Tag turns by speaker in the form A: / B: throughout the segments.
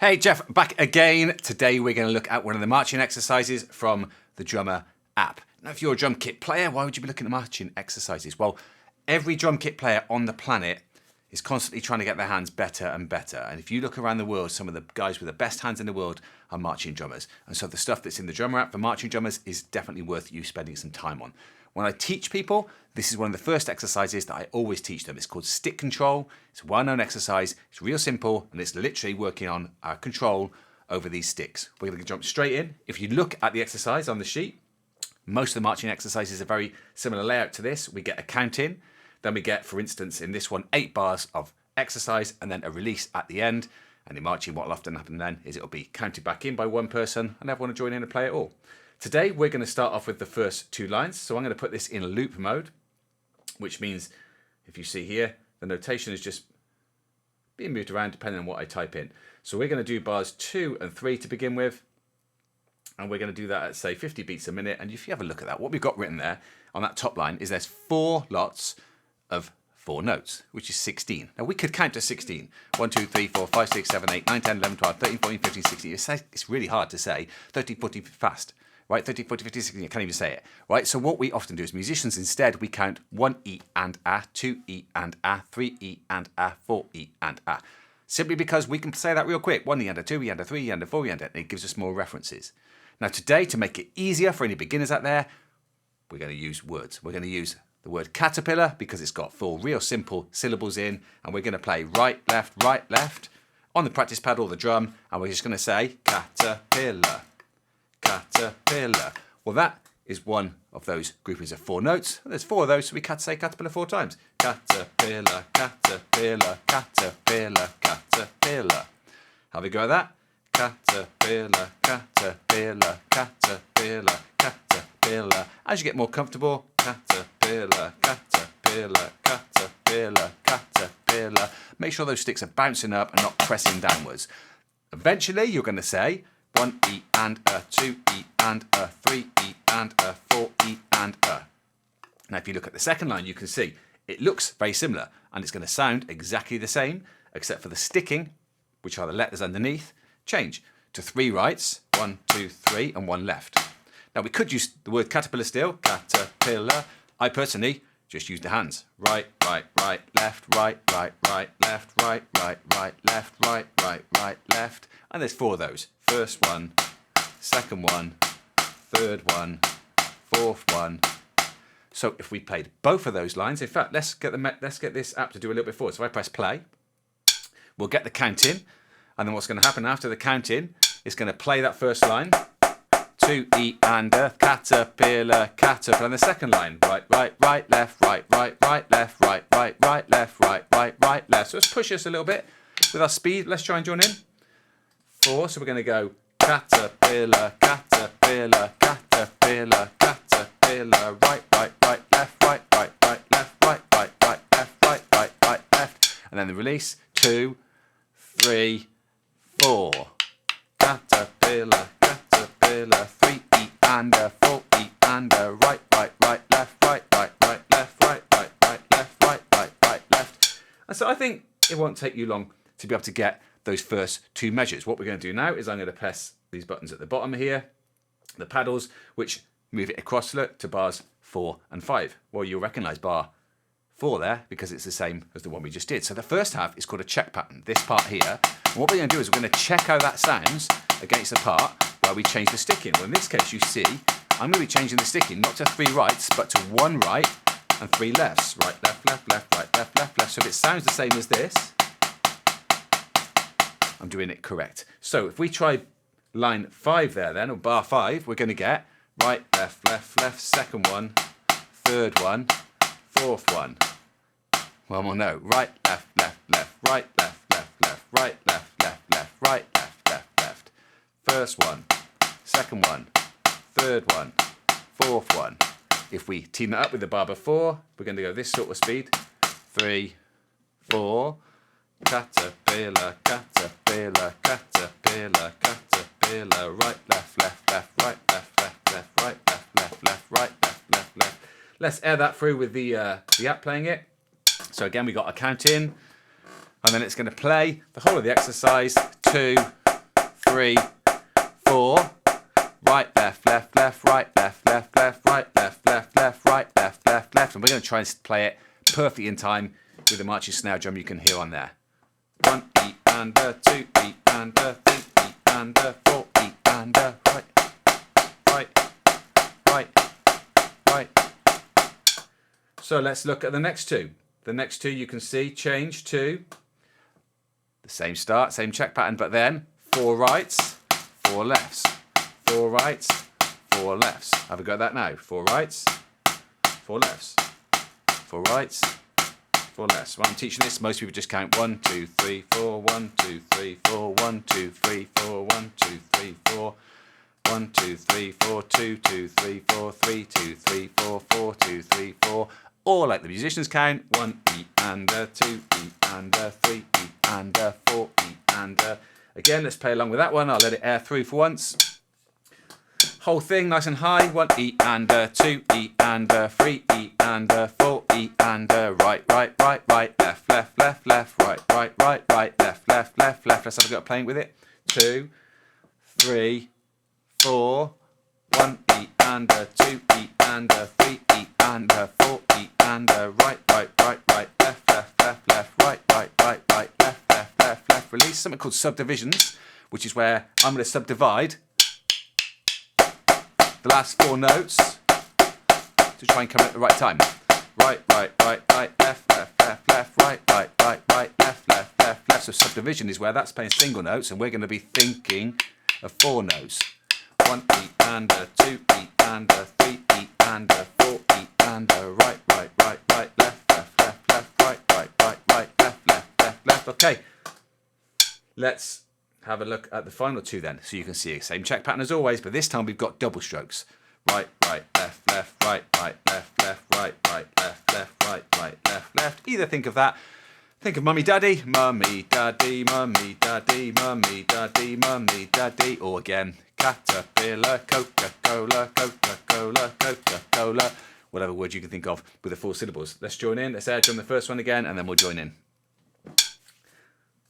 A: Hey, Geoff, back again. Today we're going to look at one of the marching exercises from the Drumr app. Now, if you're a drum kit player, why would you be looking at marching exercises? Well, every drum kit player on the planet is constantly trying to get their hands better and better. And if you look around the world, some of the guys with the best hands in the world are marching drummers. And so the stuff that's in the Drumr app for marching drummers is definitely worth you spending some time on. When I teach people, this is one of the first exercises that I always teach them. It's called stick control. It's a well-known exercise. It's real simple, and it's literally working on our control over these sticks. We're going to jump straight in. If you look at the exercise on the sheet, most of the marching exercises are very similar layout to this. We get a count in, then we get, for instance, in this one, 8 bars of exercise, and then a release at the end. And in marching, what will often happen then is it'll be counted back in by one person, and everyone will join in and play it all. Today, we're going to start off with the first 2 lines. So I'm going to put this in loop mode, which means, if you see here, the notation is just being moved around depending on what I type in. So we're going to do bars 2 and 3 to begin with. And we're going to do that at, say, 50 beats a minute. And if you have a look at that, what we've got written there on that top line is there's 4 lots of 4 notes, which is 16. Now, we could count to 16. 1, 2, 3, 4, 5, 6, 7, 8, 9, 10, 11, 12, 13, 14, 15, 16. It's really hard to say. 13, 14, fast. Right, 13, 14, 15, 16, I can't even say it. Right, so what we often do as musicians, instead, we count 1 E and A, 2 E and A, 3 E and A, 4 E and A. Simply because we can say that real quick. 1 E and A, 2 E and A, 3 E and A, 4 E and A, and it gives us more references. Now today, to make it easier for any beginners out there, we're going to use words. We're going to use the word caterpillar because it's got 4 real simple syllables in, and we're going to play right, left on the practice pad or the drum, and we're just going to say caterpillar. Caterpillar. Well, that is one of those groupings of 4 notes. There's 4 of those, so we can say caterpillar 4 times. Caterpillar, caterpillar, caterpillar, caterpillar. Have a go at that. Caterpillar, caterpillar, caterpillar, caterpillar. As you get more comfortable, caterpillar, caterpillar, caterpillar, caterpillar. Make sure those sticks are bouncing up and not pressing downwards. Eventually, you're going to say 1 E and A, 2 E and A, 3 E and A, 4 E and A. Now, if you look at the second line, you can see it looks very similar, and it's going to sound exactly the same, except for the sticking, which are the letters underneath, change to 3 rights, 1, 2, 3, and 1 left. Now, we could use the word caterpillar still, caterpillar. I personally just use the hands. Right, left, right, left, right, left. And there's 4 of those. First one, second one, third one, fourth one. So if we played both of those lines, in fact, let's get this app to do a little bit forward. So if I press play, we'll get the count in, and then what's going to happen after the count in is going to play that first line. 2 E and A, caterpillar, caterpillar. And the second line, right, left, right, left, right, left. So let's push this a little bit with our speed. Let's try and join in. 4. So we're going to go caterpillar, caterpillar, caterpillar, caterpillar, right, left, right, left. And then the release, 2, 3, 4. Caterpillar, caterpillar, 3 E and A, 4 E and A, right, left, right, left. And so I think it won't take you long to be able to get those first 2 measures. What we're going to do now is I'm going to press these buttons at the bottom here, the paddles, which move it across to bars 4 and 5. Well, you'll recognise bar 4 there because it's the same as the one we just did. So the first half is called a check pattern, this part here. And what we're going to do is we're going to check how that sounds against the part where we change the sticking. Well, in this case, you see, I'm going to be changing the sticking not to 3 rights, but to 1 right and 3 lefts. Right, left, left. So if it sounds the same as this, I'm doing it correct. So if we try line 5 there then, or bar 5, we're going to get right, left, second one, third one, fourth one. One more note. Right, left, right, left. First one, second one, third one, fourth one. If we team that up with the bar before, we're going to go this sort of speed. 3, 4. Caterpillar, caterpillar, caterpillar, caterpillar. Right, left, right, left. Let's air that through with the app playing it. So again, we got a count in, and then it's going to play the whole of the exercise. 2, 3, 4. Right, left, left, left, right, left, left, left, right, left, left, left, right, left, left, left. And we're going to try and play it perfectly in time with the marching snare drum you can hear on there. 1 E and a 2 E and a 3 E and a 4 E and a right, right, right, right. So let's look at the next two. The next two you can see change to the same start, same check pattern, but then 4 rights, 4 lefts, 4 rights, 4 lefts. Have a go at that now. 4 rights, 4 lefts, 4 rights, 4 lefts. When I'm teaching this, most people just count 1, 2, 3, 4, 1, 2, 3, 4, 1, 2, 3, 4, 1, 2, 3, 4, 1, 2, 3, 4, 2, 2, 3, 4, 3, 2, 3, 4, 4, 2, 3, 4. Or like the musicians count, 1 E and a 2 E and a 3 E and a 4 E and a... Again, let's play along with that one. I'll let it air through for once. Whole thing nice and high. 1 E and a 2 E and a 3 E and a 4 E and a right, right, right, right, left, left, left, left, right, right, right, right, left, left, left, left. Let's have a go at playing with it. 2, 3, 4, 1 E and a 2 E and a 3 E and a 4 E and a right, right, right, right, left, left, left, left, right, right, right, right, left, left, left, left. Release something called subdivisions, which is where I'm going to subdivide the last 4 notes to try and come in at the right time. Right, right, right, right, left, left, left, left, right, right, right, right, left, left, left, left. So subdivision is where that's playing single notes, and we're going to be thinking of 4 notes. 1 E and a 2 E and a 3 E and a 4 E and a right, right, right, right, left, left, left, left, right, right, right, right, left, left, left, left. Okay, let's have a look at the final 2 then, so you can see the same check pattern as always, but this time we've got double strokes. Right, right, left, left, right, right, left, left, right, right, left, left, right, right, left, left. Either think of that. Think of mummy, daddy, mummy, daddy, mummy, daddy, mummy, daddy, mummy, daddy. Or again, caterpillar, Coca-Cola, Coca-Cola, Coca-Cola. Whatever word you can think of with the 4 syllables. Let's join in. Let's air drum the first one again, and then we'll join in.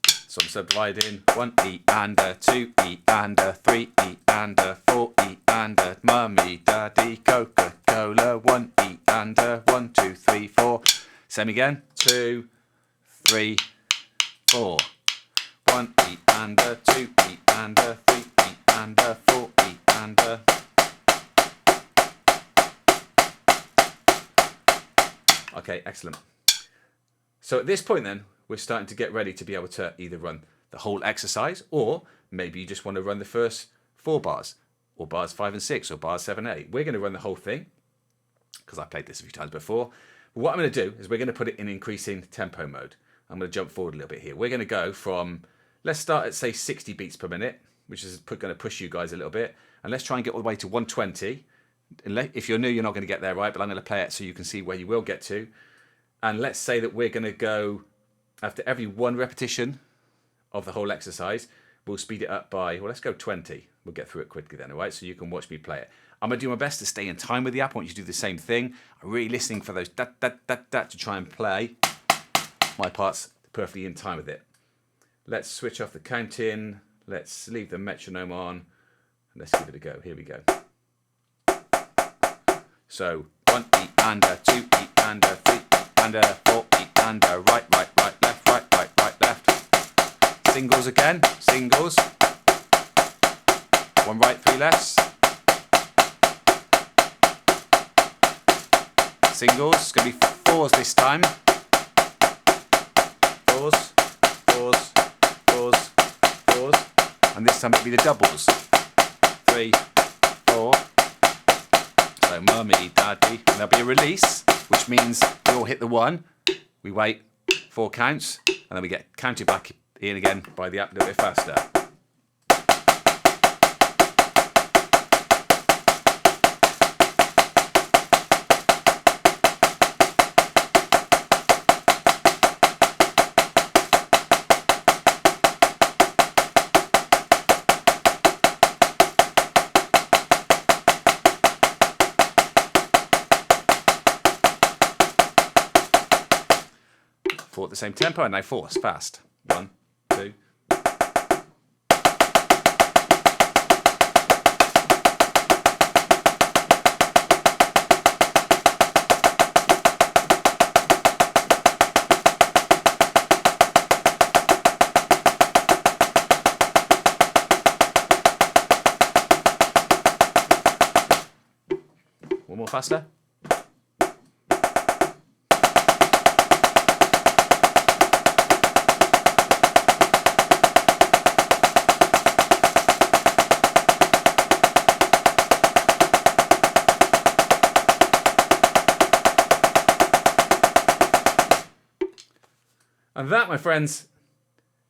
A: So I'm subdividing 1 E and a 2 E and a 3 E and a 4 E and a mummy, daddy, Coca-Cola. 1 E and a 1, 2, 3, 4. Same again. 2, 3, 4. 1 E and a 2 E and a 3 E and a 4 E and a... Okay, excellent. So at this point then, we're starting to get ready to be able to either run the whole exercise, or maybe you just want to run the first 4 bars, or bars 5 and 6, or bars 7 and 8. We're going to run the whole thing, because I played this a few times before. But what I'm going to do is we're going to put it in increasing tempo mode. I'm going to jump forward a little bit here. We're going to go from, let's start at say 60 beats per minute, which is going to push you guys a little bit. And let's try and get all the way to 120. If you're new, you're not going to get there, right? But I'm going to play it so you can see where you will get to. And let's say that we're going to go, after every 1 repetition of the whole exercise, we'll speed it up by, well, let's go 20. We'll get through it quickly then, all right? So you can watch me play it. I'm going to do my best to stay in time with the app. I want you to do the same thing. I'm really listening for those da-da-da-da to try and play my parts perfectly in time with it. Let's switch off the counting. Let's leave the metronome on. And let's give it a go. Here we go. So 1 E and a 2 E and a 3 E and a 4 E and a right, right, right, left, right, right, right, left. Singles again. Singles. 1 right, 3 lefts. Singles. It's going to be 4s this time. 4s, 4s, 4s, 4s. And this time it'll be the doubles. 3, 4. So mummy, daddy. And there'll be a release, which means we all hit the 1. We wait 4 counts, and then we get counted back in again by the app a little bit faster. Four at the same tempo, and now 4s fast. 1, 2. faster. And that, my friends,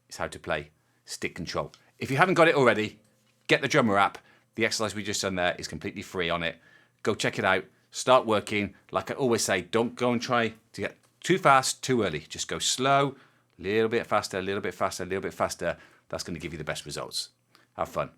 A: is how to play stick control. If you haven't got it already, get the Drumr app. The exercise we just done there is completely free on it. Go check it out. Start working. Like I always say, don't go and try to get too fast, too early. Just go slow, a little bit faster, a little bit faster, a little bit faster. That's going to give you the best results. Have fun.